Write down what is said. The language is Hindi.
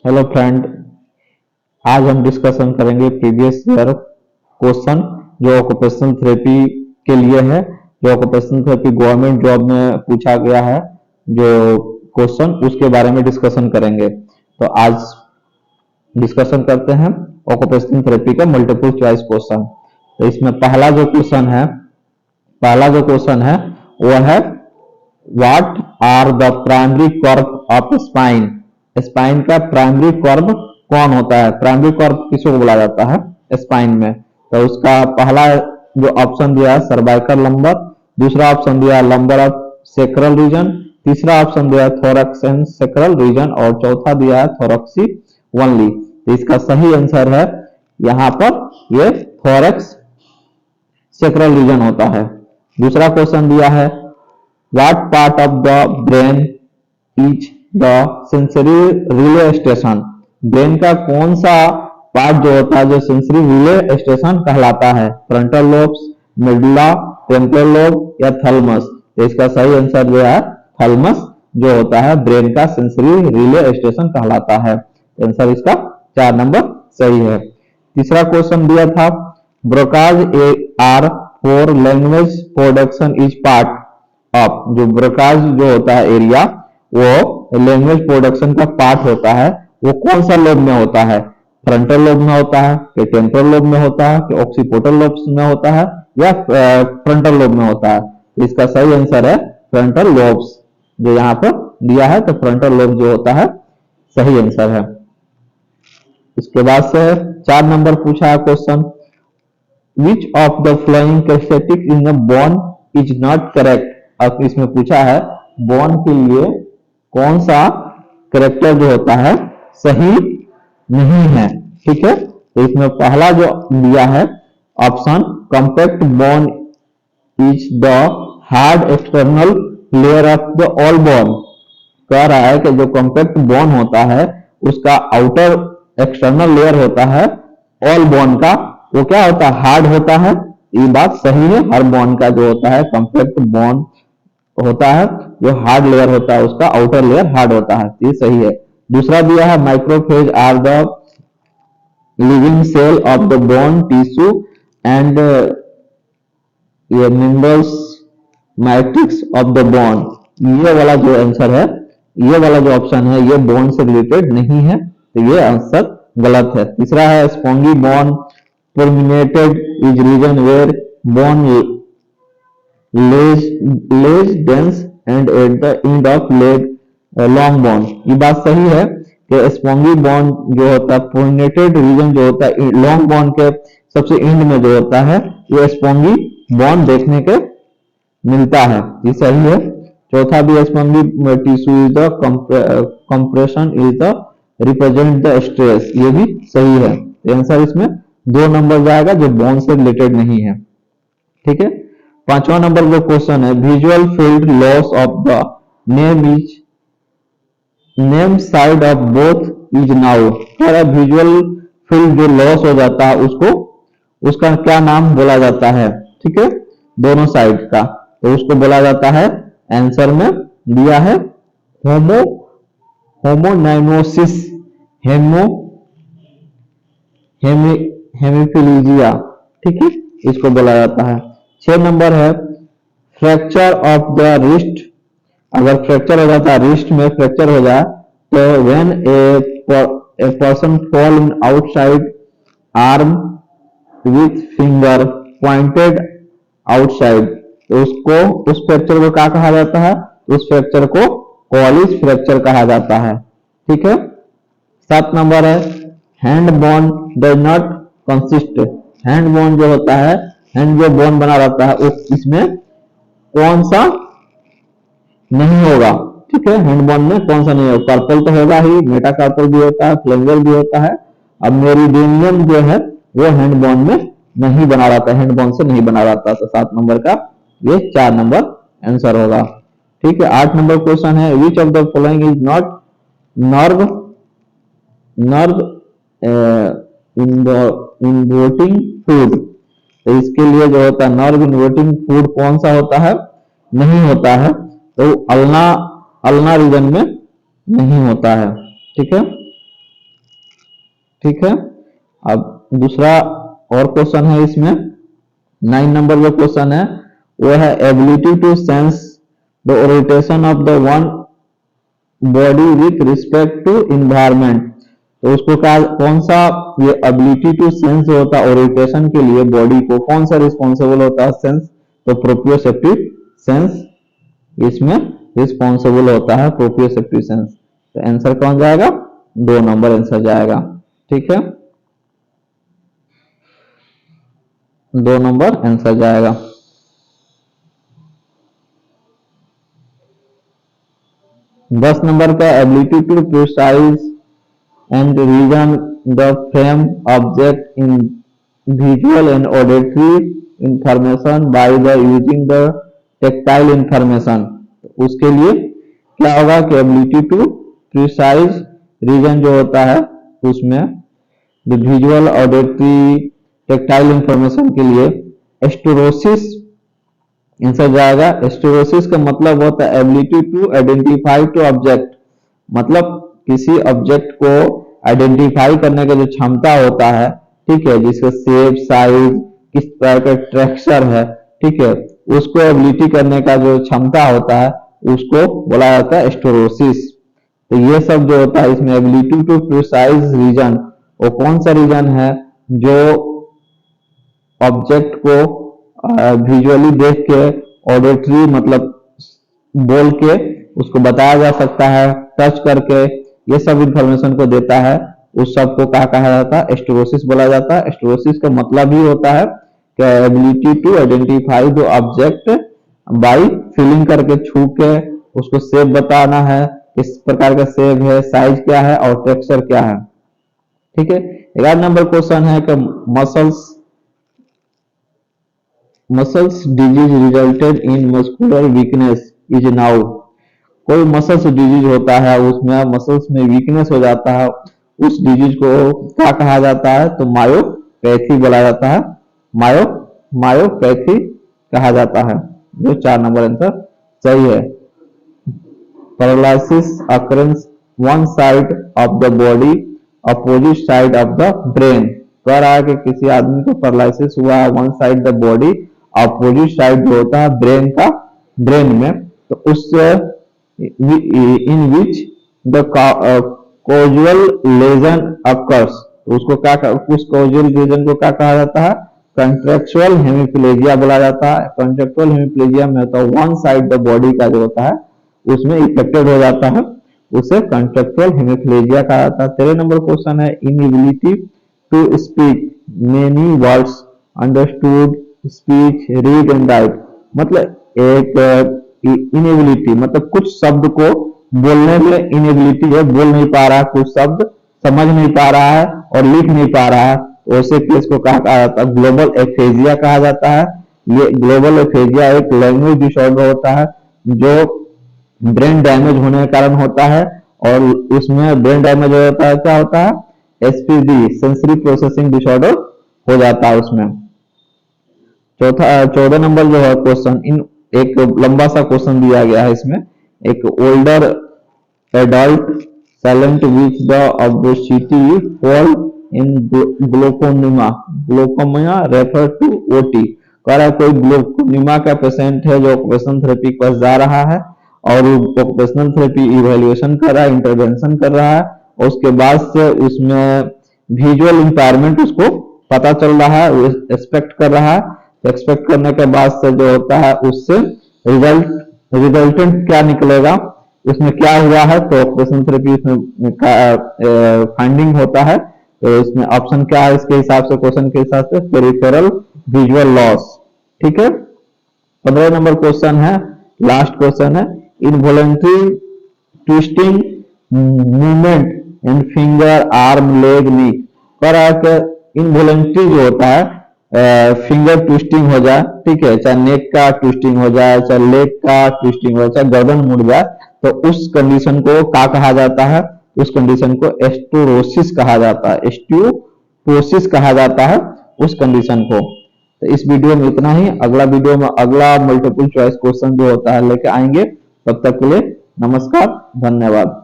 हेलो फ्रेंड, आज हम डिस्कशन करेंगे प्रीवियस ईयर क्वेश्चन जो ऑक्यूपेशनल थेरेपी के लिए है। जो ऑक्यूपेशनल थेरेपी गवर्नमेंट जॉब में पूछा गया है जो क्वेश्चन, उसके बारे में डिस्कशन करेंगे। तो आज डिस्कशन करते हैं ऑक्यूपेशनल थेरेपी का मल्टीपल चॉइस क्वेश्चन। तो इसमें पहला जो क्वेश्चन है वो है what are the primary curve of spine. Spine का प्राइमरी कर्व कौन होता है? प्राइमरी कर्व किसको बोला जाता है स्पाइन में? तो उसका पहला जो ऑप्शन दिया है सर्वाइकल लंबर, दूसरा ऑप्शन दिया है लंबर ऑफ सेक्रल रीजन, तीसरा ऑप्शन दिया है थोरैक्स एंड सेक्रल रीजन और चौथा दिया है थोरैक्सी ओनली। तो इसका सही आंसर है यहाँ पर ये थोरैक्स सेक्रल रीजन होता है। दूसरा क्वेश्चन दिया है what part of the brain is the sensory relay station. Brain का कौन सा पार्ट जो होता है जो सेंसरी रिले स्टेशन कहलाता है? Frontal lobes, medulla, temporal lobe या थैलेमस? तो इसका सही आंसर जो है थैलेमस जो होता है ब्रेन का सेंसरी रिले स्टेशन कहलाता है। आंसर इसका 4 नंबर सही है। तीसरा क्वेश्चन दिया था Broca's are for language production is part of. जो ब्रोकाज जो होता है एरिया वो लैंग्वेज प्रोडक्शन का पार्ट होता है, वो कौन सा लोब में होता है? फ्रंटल लोब में होता है कि टेम्पोरल लोब में होता है कि ऑक्सीपिटल लोब में होता है या फ्रंटल लोब में होता है? इसका सही आंसर है फ्रंटल लोब्स जो यहाँ पर दिया है। तो फ्रंटल लोब जो होता है सही आंसर है। इसके बाद से 4 नंबर पूछा है question which of the flowing characteristic in the bone is not correct. अब इसमें पूछा है बोन के लिए कौन सा करेक्टर जो होता है सही नहीं है। ठीक है, तो इसमें पहला जो दिया है option compact bone is the hard external layer of the all bone. कह रहा है कि जो कॉम्पैक्ट बोन होता है उसका आउटर एक्सटर्नल लेयर होता है ऑल बोन का, वो क्या होता है? हार्ड होता है। ये बात सही है, हर बोन का जो होता है कॉम्पैक्ट बोन होता है, जो हार्ड लेयर होता है उसका आउटर लेयर हार्ड होता है। ये सही है। दूसरा दिया है microphage are the living cell of the bone tissue and ये members matrix of the bone. ये वाला जो आंसर है, ये वाला जो ऑप्शन है ये बोन से रिलेटेड नहीं है, तो ये आंसर गलत है। तीसरा है spongy bone predominated is region where bone less dense and at the end of leg long bone. ये बात सही है कि स्पॉन्गी बोन जो होता है परमिनेटेड रीजन जो होता है लॉन्ग बोन के सबसे एंड में जो होता है ये स्पॉन्गी बोन देखने के मिलता है। ये सही है। चौथा भी spongy tissue is the compression is the represent the stress, ये भी सही है। आंसर इसमें 2 नंबर जाएगा जो बोन से रिलेटेड नहीं है। ठीक है, 5वां नंबर जो क्वेश्चन है visual field loss of the name side of both is now. Visual field जो लॉस हो जाता है उसका क्या नाम बोला जाता है? ठीक है, दोनों साइड का, तो उसको बोला जाता है, आंसर में दिया है होमोनाइनोसिस हेमिफिलीजिया। ठीक है, इसको बोला जाता है। 6 नंबर है फ्रैक्चर ऑफ द रिस्ट। अगर फ्रैक्चर हो जाता है, रिस्ट में फ्रैक्चर हो जाए तो when a person fall in outside arm with finger pointed outside, तो उसको उस फ्रैक्चर को क्या कहा जाता है? उस फ्रैक्चर को कॉलिस फ्रैक्चर कहा जाता है। ठीक है। 7 नंबर है hand bone does not consist. Hand bone जो होता है, हैंड जो बोन बना रहता है इसमें कौन सा नहीं होगा? ठीक है, हैंड बोन में कौन सा नहीं होगा? कार्पल तो होगा ही, मेटाकार्पल भी होता है, फ्लेंजर भी होता है। अब मेरिडियम जो है वो हैंड बोन में नहीं बना रहता, हैंड बोन से नहीं बना रहता। तो 7 नंबर का ये 4 नंबर आंसर होगा। ठीक है, 8 नंबर क्वेश्चन है which of the following is not nerve inverting food. तो इसके लिए जो होता है नर्व इन्वर्टिंग फूड कौन सा होता है? नहीं होता है, तो अल्ना रीजन में नहीं होता है। ठीक है, ठीक है। अब दूसरा और क्वेश्चन है इसमें, 9 नंबर जो क्वेश्चन है वो है ability to sense the orientation of the one body with respect to environment. तो उसको कहा कौन सा, ये एबिलिटी टू सेंस जो होता है ओरिएंटेशन के लिए बॉडी को, कौन सा रिस्पॉन्सिबल होता है सेंस, तो प्रोप्रियोसेप्टिव सेंस इसमें रिस्पॉन्सिबल होता है, प्रोप्रियोसेप्टिव सेंस। तो आंसर कौन जाएगा, 2 नंबर आंसर जाएगा। ठीक है, 2 नंबर आंसर जाएगा। दस नंबर का ability to precise and reason the frame object in visual and auditory information by the using the tactile information. उसके लिए क्या होगा कि एबिलिटी टू प्रिसाइज रीजन जो होता है उसमें विजुअल ऑडिटरी टेक्टाइल इंफॉर्मेशन के लिए एस्टेरोसिस आंसर जाएगा। एस्टेरोसिस का मतलब होता है ability to identify to object, मतलब किसी ऑब्जेक्ट को आइडेंटिफाई करने का जो क्षमता होता है, ठीक है, जिसका शेप साइज किस तरह का टेक्सचर है, ठीक है, उसको एबिलिटी करने का जो क्षमता होता है उसको बोला जाता है एस्टेरोसिस। तो ये सब जो होता है इसमें एबिलिटी टू प्रिसाइज रीजन, वो कौन सा रीजन है जो ऑब्जेक्ट को विजुअली देख के ऑडिटरी मतलब बोल के उसको बताया जा सकता है, टच करके ये सब इंफॉर्मेशन को देता है, उस सब को क्या कहा जाता है, एस्टेरोसिस बोला जाता है। एस्टेरोसिस का मतलब ही होता है कि ability to identify the object by feeling करके, छू के उसको शेप बताना है, किस प्रकार का शेप है, साइज क्या है और टेक्सचर क्या है। ठीक है, 11 नंबर क्वेश्चन है कि muscles disease resulted in muscular weakness is now. कोई मसल्स डिजीज होता है उसमें मसल्स में वीकनेस हो जाता है, उस डिजीज को क्या कहा जाता है, तो मायोपैथी बोला जाता है, मायोपैथी कहा जाता है। जो 4 नंबर आंसर सही है। Paralysis occurrence one side of the body opposite side of the brain. कह रहा है कि किसी आदमी को पैरालिसिस हुआ है one side the body, opposite side जो होता है ब्रेन का, ब्रेन में, तो उस in which the causal lesion occurs, उसको क्या, उस कॉजुअल लेजन को क्या कहा जाता है, कंट्रेक्चुअल हेमिप्लेजिया बोला जाता है। कंट्रेक्चुअल हेमिप्लेजिया में तो वन साइड द बॉडी का जो होता है उसमें इफेक्टेड हो जाता है, उसे कंट्रेक्चुअल हेमिप्लेजिया कहा जाता है। 13 नंबर क्वेश्चन है inability to speak many words understood speech read and write. मतलब एक इनएबिलिटी मतलब कुछ शब्द को बोलने में इनएबिलिटी है, बोल नहीं पा रहा, कुछ शब्द समझ नहीं पा रहा है और लिख नहीं पा रहा है, ऐसे केस को कहा जाता है ग्लोबल एफेजिया कहा जाता है। ये ग्लोबल एफेजिया एक लैंग्वेज डिसऑर्डर होता है जो ब्रेन डैमेज होने के कारण होता है, और उसमें ब्रेन डैमेज होता है, क्या होता है, एसपीडी सेंसरी प्रोसेसिंग डिसऑर्डर हो जाता है उसमें। 14 नंबर जो है क्वेश्चन, इन एक लंबा सा क्वेश्चन दिया गया है इसमें, एक older adult silent with the obesity fall in glaucoma refer to OT. कह रहा है कोई ग्लूकोमा का पेशेंट है जो ऑक्यूपेशनल थेरेपी के पास जा रहा है और ऑक्यूपेशनल थेरेपी इवैल्यूएशन कर रहा है, इंटरवेंशन कर रहा है, और उसके बाद से उसमें विजुअल इंपायरमेंट उसको पता चल रहा है, वो एक्सपेक्ट कर रहा है। एक्सपेक्ट करने के बाद से जो होता है उससे रिजल्टेंट क्या निकलेगा, उसमें क्या हुआ है, तो ऑक्यूपेशनल थेरेपी इसमें फाइंडिंग होता है। तो इसमें ऑप्शन क्या है इसके हिसाब से, क्वेश्चन के हिसाब से, पेरिफेरल विजुअल लॉस। ठीक है, 15 नंबर क्वेश्चन है, लास्ट क्वेश्चन है, involuntary twisting movement in finger arm leg knee. कह रहा है कि इनवॉलंटरी जो होता है फिंगर ट्विस्टिंग हो जाए, ठीक है, चाहे नेक का ट्विस्टिंग हो जाए, चाहे लेग का ट्विस्टिंग हो जाए, गर्दन मुड़ जाए, तो उस कंडीशन को क्या कहा जाता है, उस कंडीशन को एस्टेरोसिस कहा जाता है, एस्टेरोसिस कहा जाता है उस कंडीशन को। तो इस वीडियो में इतना ही, अगला वीडियो में अगला मल्टीपल चॉइस क्वेश्चन जो होता है लेके आएंगे। तब तक के लिए नमस्कार, धन्यवाद।